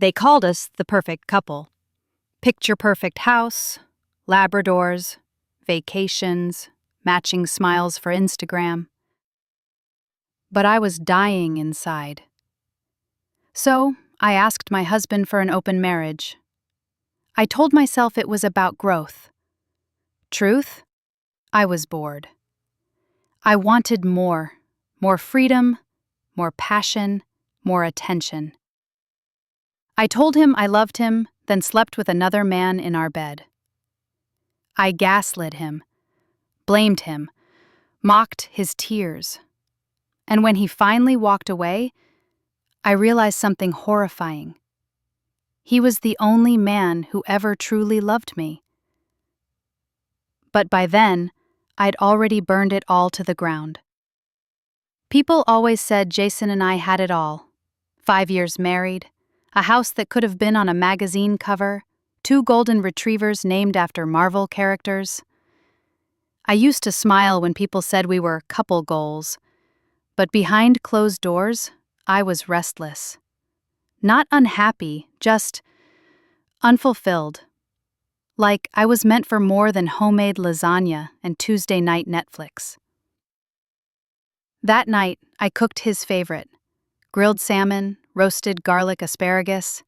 They called us the perfect couple. Picture-perfect house, Labradors, vacations, matching smiles for Instagram. But I was dying inside. So, I asked my husband for an open marriage. I told myself it was about growth. Truth? I was bored. I wanted more freedom, more passion, more attention. I told him I loved him, then slept with another man in our bed. I gaslit him, blamed him, mocked his tears. And when he finally walked away, I realized something horrifying. He was the only man who ever truly loved me. But by then, I'd already burned it all to the ground. People always said Jason and I had it all. 5 years married, a house that could have been on a magazine cover, 2 golden retrievers named after Marvel characters. I used to smile when people said we were couple goals, but behind closed doors, I was restless. Not unhappy, just unfulfilled. Like I was meant for more than homemade lasagna and Tuesday night Netflix. That night, I cooked his favorite: grilled salmon, roasted garlic asparagus,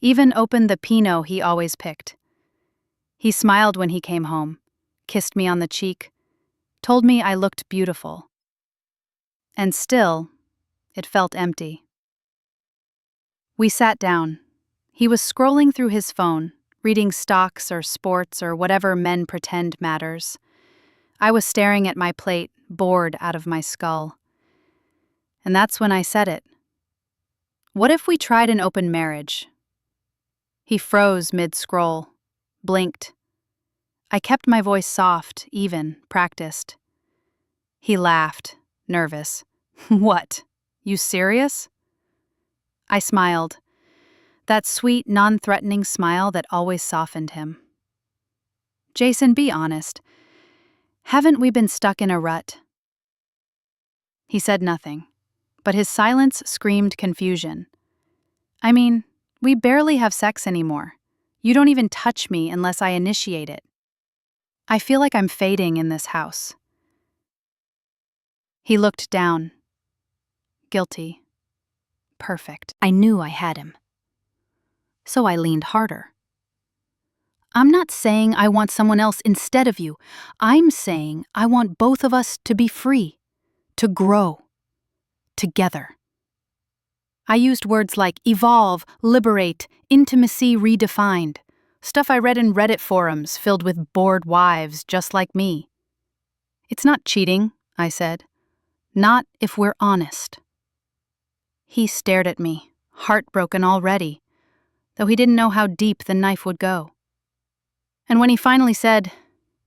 even opened the Pinot he always picked. He smiled when he came home, kissed me on the cheek, told me I looked beautiful. And still, it felt empty. We sat down. He was scrolling through his phone, reading stocks or sports or whatever men pretend matters. I was staring at my plate, bored out of my skull. And that's when I said it. What if we tried an open marriage? He froze mid-scroll, blinked. I kept my voice soft, even, practiced. He laughed, nervous. What? You serious? I smiled. That sweet, non-threatening smile that always softened him. Jason, be honest. Haven't we been stuck in a rut? He said nothing, but his silence screamed confusion. I mean, we barely have sex anymore. You don't even touch me unless I initiate it. I feel like I'm fading in this house. He looked down. Guilty. Perfect. I knew I had him. So I leaned harder. I'm not saying I want someone else instead of you. I'm saying I want both of us to be free, to grow, together. I used words like evolve, liberate, intimacy redefined, stuff I read in Reddit forums filled with bored wives just like me. It's not cheating, I said. Not if we're honest. He stared at me, heartbroken already, though he didn't know how deep the knife would go. And when he finally said,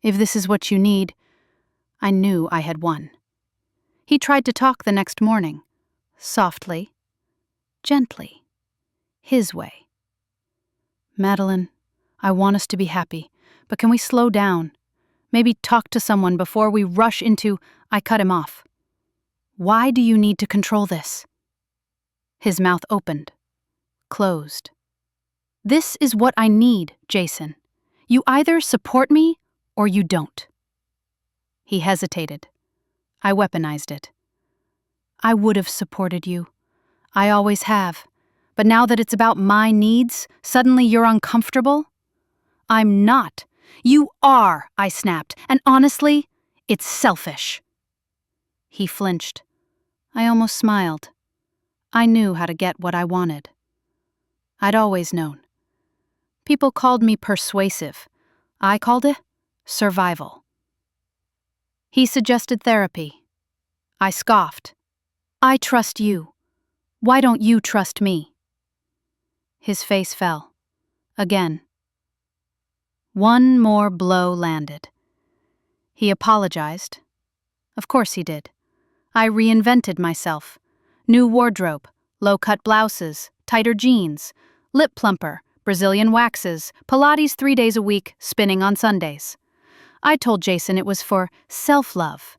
if this is what you need, I knew I had won. He tried to talk the next morning, softly, gently, his way. Madeline, I want us to be happy, but can we slow down? Maybe talk to someone before we rush into... I cut him off. Why do you need to control this? His mouth opened, closed. This is what I need, Jason. You either support me or you don't. He hesitated. I weaponized it. I would have supported you. I always have. But now that it's about my needs, suddenly you're uncomfortable? I'm not. You are, I snapped. And honestly, it's selfish. He flinched. I almost smiled. I knew how to get what I wanted. I'd always known. People called me persuasive. I called it survival. He suggested therapy. I scoffed. I trust you. Why don't you trust me? His face fell. Again. One more blow landed. He apologized. Of course he did. I reinvented myself. New wardrobe, low-cut blouses, tighter jeans, lip plumper, Brazilian waxes, Pilates 3 days a week, spinning on Sundays. I told Jason it was for self-love.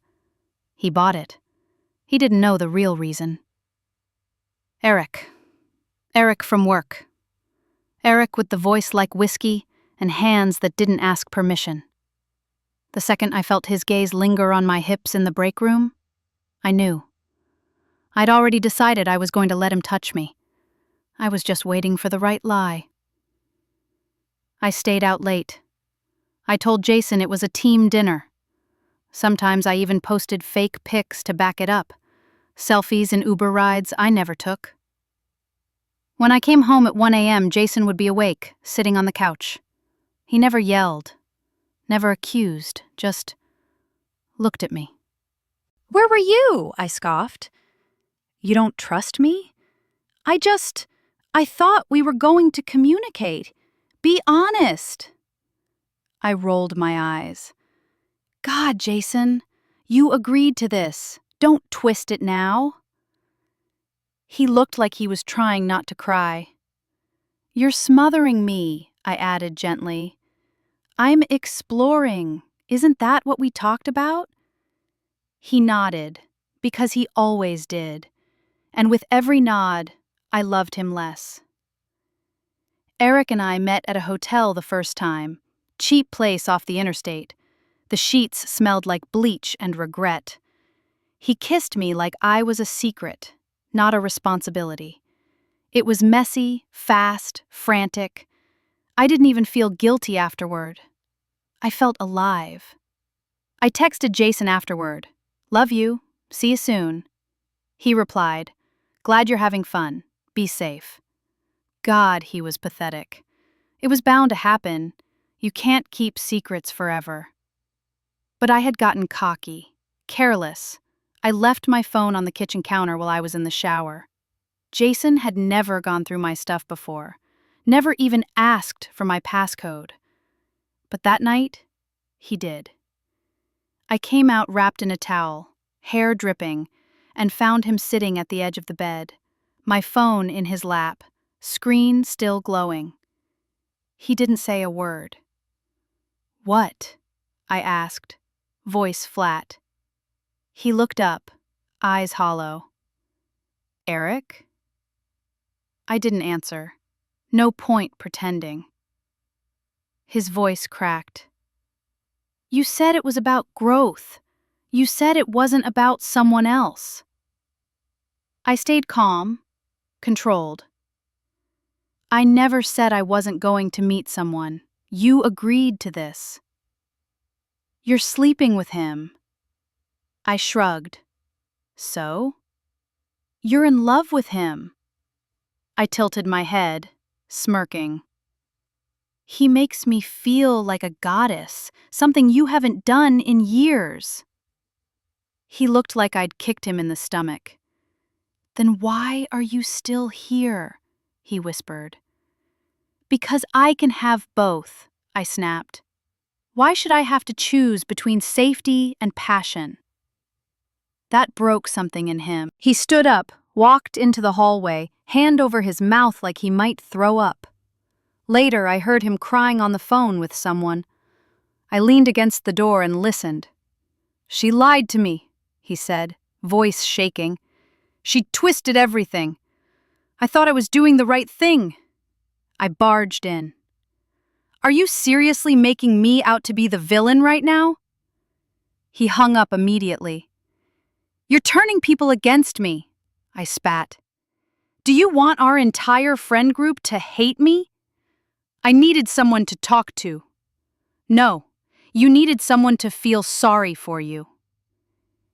He bought it. He didn't know the real reason. Eric from work. Eric with the voice like whiskey and hands that didn't ask permission. The second I felt his gaze linger on my hips in the break room, I knew. I'd already decided I was going to let him touch me. I was just waiting for the right lie. I stayed out late. I told Jason it was a team dinner. Sometimes I even posted fake pics to back it up. Selfies and Uber rides I never took. When I came home at 1 a.m., Jason would be awake, sitting on the couch. He never yelled, never accused, just looked at me. "Where were you?" I scoffed. "You don't trust me? I thought we were going to communicate. Be honest." I rolled my eyes. "God, Jason, you agreed to this. Don't twist it now." He looked like he was trying not to cry. "You're smothering me," I added gently. "I'm exploring. Isn't that what we talked about?" He nodded, because he always did, and with every nod, I loved him less. Eric and I met at a hotel the first time, cheap place off the interstate. The sheets smelled like bleach and regret. He kissed me like I was a secret, not a responsibility. It was messy, fast, frantic. I didn't even feel guilty afterward. I felt alive. I texted Jason afterward. "Love you. See you soon." He replied, "Glad you're having fun. Be safe." God, he was pathetic. It was bound to happen. You can't keep secrets forever. But I had gotten cocky, careless. I left my phone on the kitchen counter while I was in the shower. Jason had never gone through my stuff before, never even asked for my passcode. But that night, he did. I came out wrapped in a towel, hair dripping, and found him sitting at the edge of the bed, my phone in his lap, screen still glowing. He didn't say a word. "What?" I asked, voice flat. He looked up, eyes hollow. "Eric?" I didn't answer. No point pretending. His voice cracked. "You said it was about growth. You said it wasn't about someone else." I stayed calm, controlled. "I never said I wasn't going to meet someone. You agreed to this." "You're sleeping with him." I shrugged. "So?" "You're in love with him." I tilted my head, smirking. "He makes me feel like a goddess, something you haven't done in years." He looked like I'd kicked him in the stomach. "Then why are you still here?" he whispered. "Because I can have both," I snapped. "Why should I have to choose between safety and passion?" That broke something in him. He stood up, walked into the hallway, hand over his mouth like he might throw up. Later, I heard him crying on the phone with someone. I leaned against the door and listened. "She lied to me," he said, voice shaking. "She twisted everything. I thought I was doing the right thing." I barged in. "Are you seriously making me out to be the villain right now?" He hung up immediately. "You're turning people against me," I spat. "Do you want our entire friend group to hate me?" I needed someone to talk to. "No, you needed someone to feel sorry for you."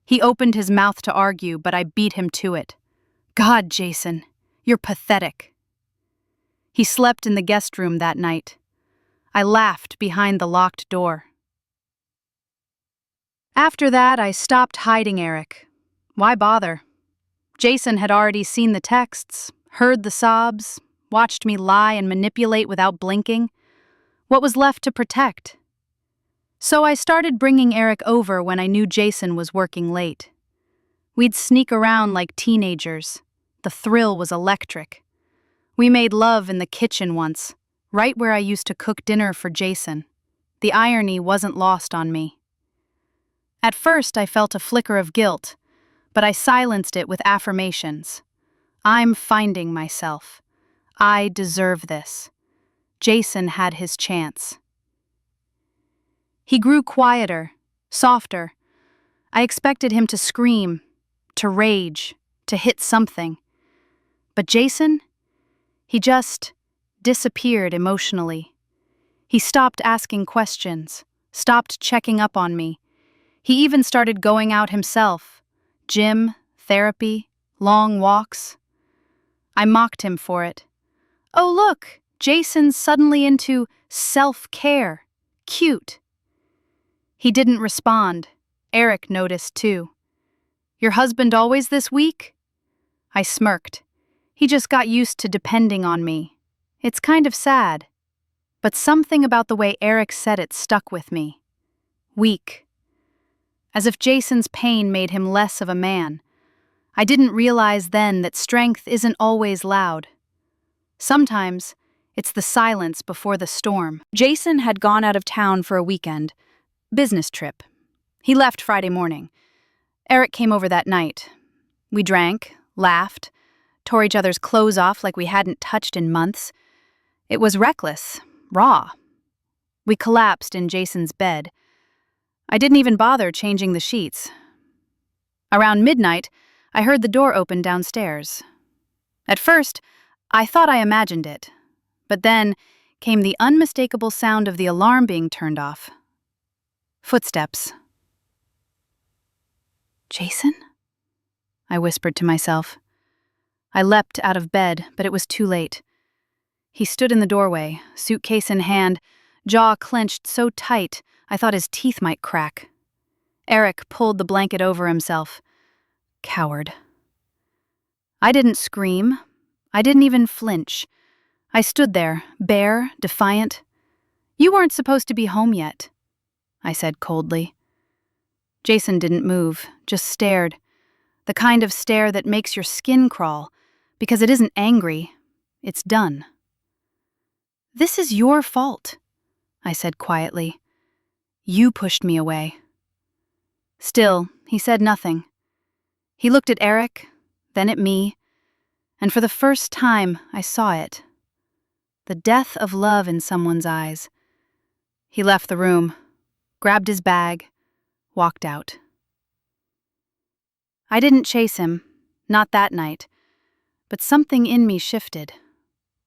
He opened his mouth to argue, but I beat him to it. "God, Jason, you're pathetic." He slept in the guest room that night. I laughed behind the locked door. After that, I stopped hiding Eric. Why bother? Jason had already seen the texts, heard the sobs, watched me lie and manipulate without blinking. What was left to protect? So I started bringing Eric over when I knew Jason was working late. We'd sneak around like teenagers. The thrill was electric. We made love in the kitchen once, right where I used to cook dinner for Jason. The irony wasn't lost on me. At first, I felt a flicker of guilt, but I silenced it with affirmations. I'm finding myself. I deserve this. Jason had his chance. He grew quieter, softer. I expected him to scream, to rage, to hit something. But Jason, he just disappeared emotionally. He stopped asking questions, stopped checking up on me. He even started going out himself. Gym, therapy, long walks. I mocked him for it. Oh, look, Jason's suddenly into self-care. Cute. He didn't respond. Eric noticed too. Your husband always this weak? I smirked. He just got used to depending on me. It's kind of sad. But something about the way Eric said it stuck with me. Weak. As if Jason's pain made him less of a man. I didn't realize then that strength isn't always loud. Sometimes, it's the silence before the storm. Jason had gone out of town for a weekend. Business trip. He left Friday morning. Eric came over that night. We drank, laughed, tore each other's clothes off like we hadn't touched in months. It was reckless, raw. We collapsed in Jason's bed. I didn't even bother changing the sheets. Around midnight, I heard the door open downstairs. At first, I thought I imagined it, but then came the unmistakable sound of the alarm being turned off. Footsteps. Jason? I whispered to myself. I leapt out of bed, but it was too late. He stood in the doorway, suitcase in hand, jaw clenched so tight I thought his teeth might crack. Eric pulled the blanket over himself. Coward. I didn't scream. I didn't even flinch. I stood there, bare, defiant. You weren't supposed to be home yet, I said coldly. Jason didn't move, just stared. The kind of stare that makes your skin crawl, because it isn't angry, it's done. This is your fault, I said quietly. You pushed me away. Still, he said nothing. He looked at Eric, then at me, and for the first time I saw it. The death of love in someone's eyes. He left the room, grabbed his bag, walked out. I didn't chase him, not that night, but something in me shifted.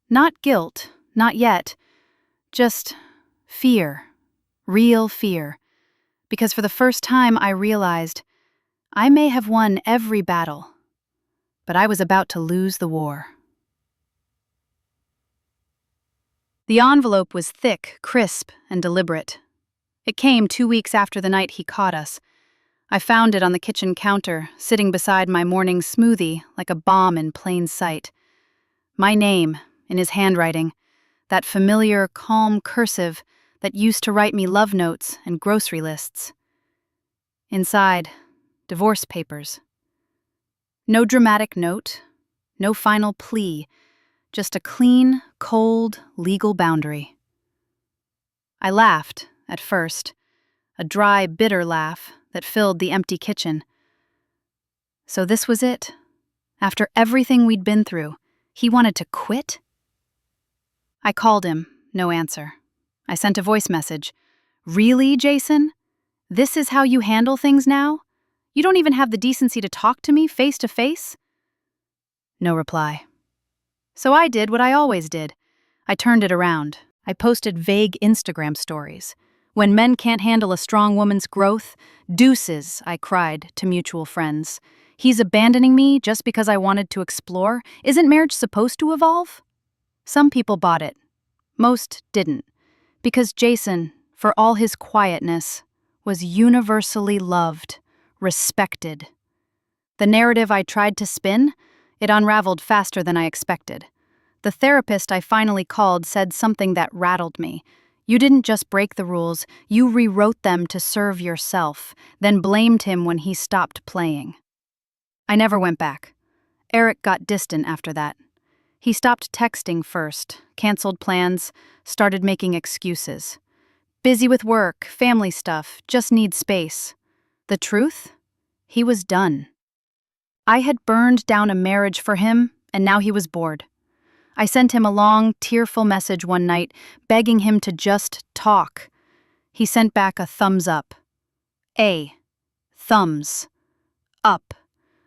Not guilt, not yet, just fear, real fear, because for the first time I realized I may have won every battle, but I was about to lose the war. The envelope was thick, crisp, and deliberate. It came 2 weeks after the night he caught us. I found it on the kitchen counter, sitting beside my morning smoothie like a bomb in plain sight. My name, in his handwriting, that familiar, calm cursive that used to write me love notes and grocery lists. Inside, divorce papers. No dramatic note, no final plea, just a clean, cold, legal boundary. I laughed, at first, a dry, bitter laugh that filled the empty kitchen. So this was it? After everything we'd been through, he wanted to quit? I called him, no answer. I sent a voice message. Really, Jason? This is how you handle things now? You don't even have the decency to talk to me face to face? No reply. So I did what I always did. I turned it around. I posted vague Instagram stories. When men can't handle a strong woman's growth, deuces, I cried to mutual friends. He's abandoning me just because I wanted to explore. Isn't marriage supposed to evolve? Some people bought it. Most didn't. Because Jason, for all his quietness, was universally loved, respected. The narrative I tried to spin, it unraveled faster than I expected. The therapist I finally called said something that rattled me. You didn't just break the rules, you rewrote them to serve yourself, then blamed him when he stopped playing. I never went back. Eric got distant after that. He stopped texting first, canceled plans, started making excuses. Busy with work, family stuff, just need space. The truth? He was done. I had burned down a marriage for him, and now he was bored. I sent him a long, tearful message one night, begging him to just talk. He sent back a thumbs up. Thumbs up.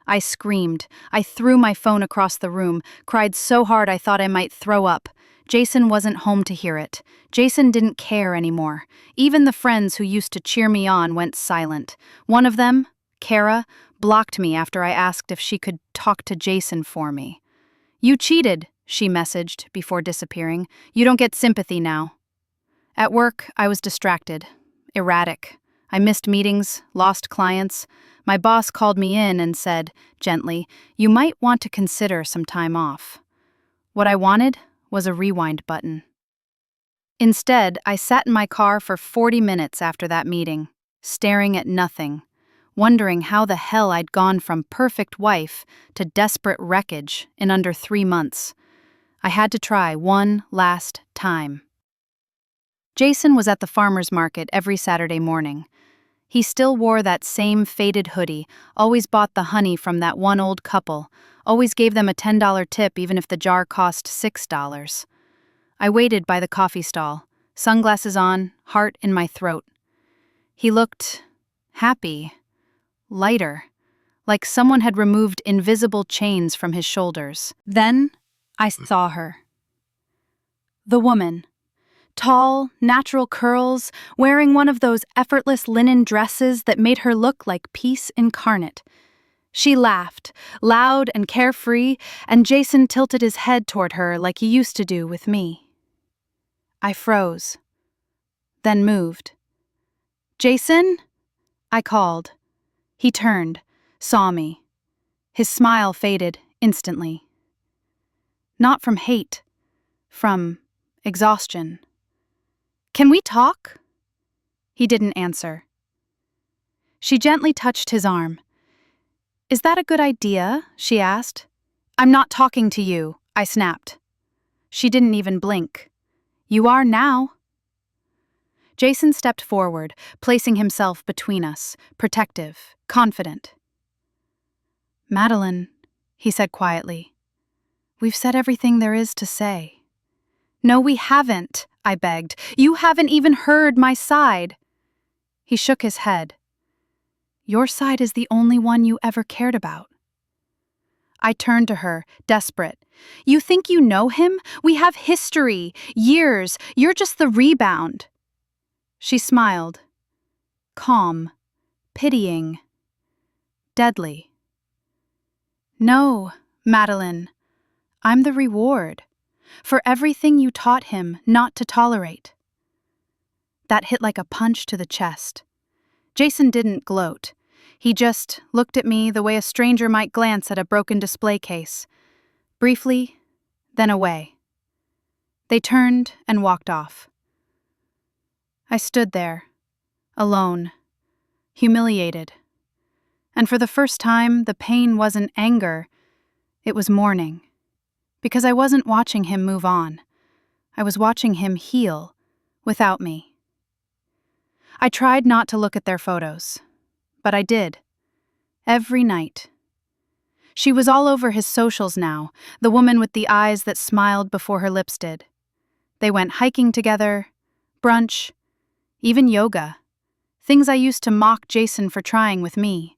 I screamed. I threw my phone across the room, cried so hard I thought I might throw up. Jason wasn't home to hear it. Jason didn't care anymore. Even the friends who used to cheer me on went silent. One of them, Kara, blocked me after I asked if she could talk to Jason for me. "You cheated," she messaged before disappearing. "You don't get sympathy now." At work, I was distracted, erratic. I missed meetings, lost clients. My boss called me in and said, gently, "You might want to consider some time off." What I wanted was a rewind button. Instead, I sat in my car for 40 minutes after that meeting, staring at nothing, wondering how the hell I'd gone from perfect wife to desperate wreckage in under 3 months. I had to try one last time. Jason was at the farmer's market every Saturday morning. He still wore that same faded hoodie, always bought the honey from that one old couple, always gave them a $10 tip even if the jar cost $6. I waited by the coffee stall, sunglasses on, heart in my throat. He looked happy, lighter, like someone had removed invisible chains from his shoulders. Then I saw her. The woman. Tall, natural curls, wearing one of those effortless linen dresses that made her look like peace incarnate. She laughed, loud and carefree, and Jason tilted his head toward her like he used to do with me. I froze, then moved. "Jason?" I called. He turned, saw me. His smile faded instantly. Not from hate, from exhaustion. "Can we talk?" He didn't answer. She gently touched his arm. "Is that a good idea?" she asked. "I'm not talking to you," I snapped. She didn't even blink. "You are now." Jason stepped forward, placing himself between us, protective, confident. "Madeline," he said quietly, "we've said everything there is to say." "No, we haven't," I begged. "You haven't even heard my side." He shook his head. "Your side is the only one you ever cared about." I turned to her, desperate. "You think you know him? We have history, years. You're just the rebound." She smiled. Calm, pitying, deadly. "No, Madeline. I'm the reward for everything you taught him not to tolerate." That hit like a punch to the chest. Jason didn't gloat. He just looked at me the way a stranger might glance at a broken display case. Briefly, then away. They turned and walked off. I stood there, alone, humiliated. And for the first time, the pain wasn't anger, it was mourning. Because I wasn't watching him move on. I was watching him heal, without me. I tried not to look at their photos, but I did. Every night. She was all over his socials now, the woman with the eyes that smiled before her lips did. They went hiking together, brunch, even yoga, things I used to mock Jason for trying with me.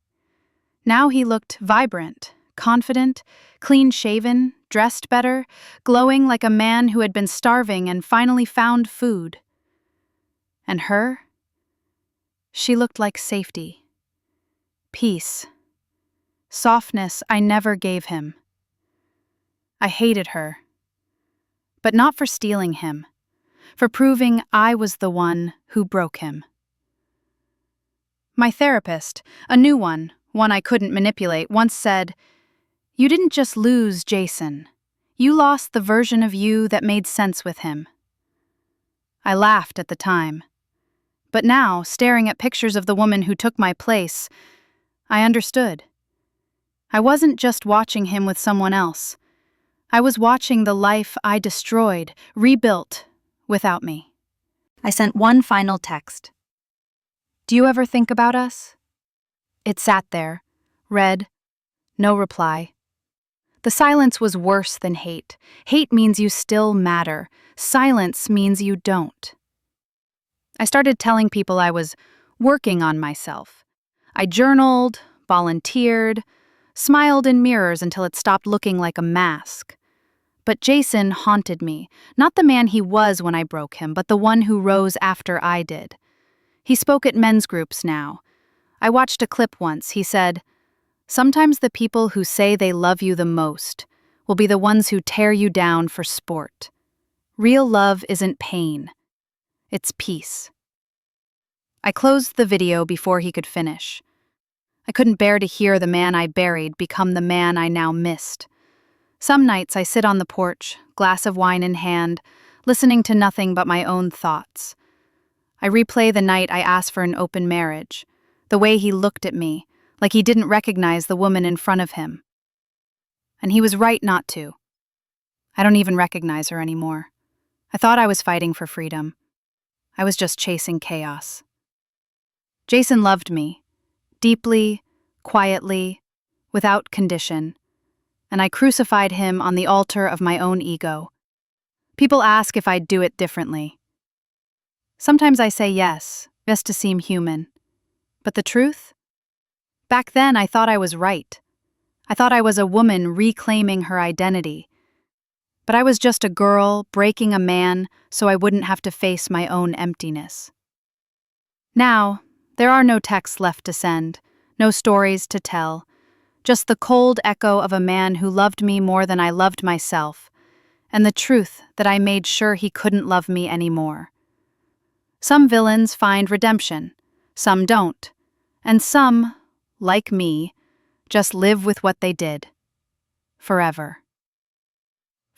Now he looked vibrant, confident, clean-shaven, dressed better, glowing like a man who had been starving and finally found food. And her? She looked like safety, peace, softness I never gave him. I hated her. But not for stealing him, for proving I was the one who broke him. My therapist, a new one I couldn't manipulate, once said, "You didn't just lose Jason. You lost the version of you that made sense with him." I laughed at the time. But now, staring at pictures of the woman who took my place, I understood. I wasn't just watching him with someone else. I was watching the life I destroyed, rebuilt, without me. I sent one final text. "Do you ever think about us?" It sat there, read, no reply. The silence was worse than hate. Hate means you still matter. Silence means you don't. I started telling people I was working on myself. I journaled, volunteered, smiled in mirrors until it stopped looking like a mask. But Jason haunted me, not the man he was when I broke him, but the one who rose after I did. He spoke at men's groups now. I watched a clip once. He said, "Sometimes the people who say they love you the most will be the ones who tear you down for sport. Real love isn't pain. It's peace." I closed the video before he could finish. I couldn't bear to hear the man I buried become the man I now missed. Some nights I sit on the porch, glass of wine in hand, listening to nothing but my own thoughts. I replay the night I asked for an open marriage, the way he looked at me, like he didn't recognize the woman in front of him. And he was right not to. I don't even recognize her anymore. I thought I was fighting for freedom. I was just chasing chaos. Jason loved me, deeply, quietly, without condition, and I crucified him on the altar of my own ego. People ask if I'd do it differently. Sometimes I say yes, just to seem human. But the truth? Back then I thought I was right. I thought I was a woman reclaiming her identity. But I was just a girl breaking a man so I wouldn't have to face my own emptiness. Now, there are no texts left to send, no stories to tell, just the cold echo of a man who loved me more than I loved myself, and the truth that I made sure he couldn't love me anymore. Some villains find redemption, some don't, and some, like me, just live with what they did. Forever.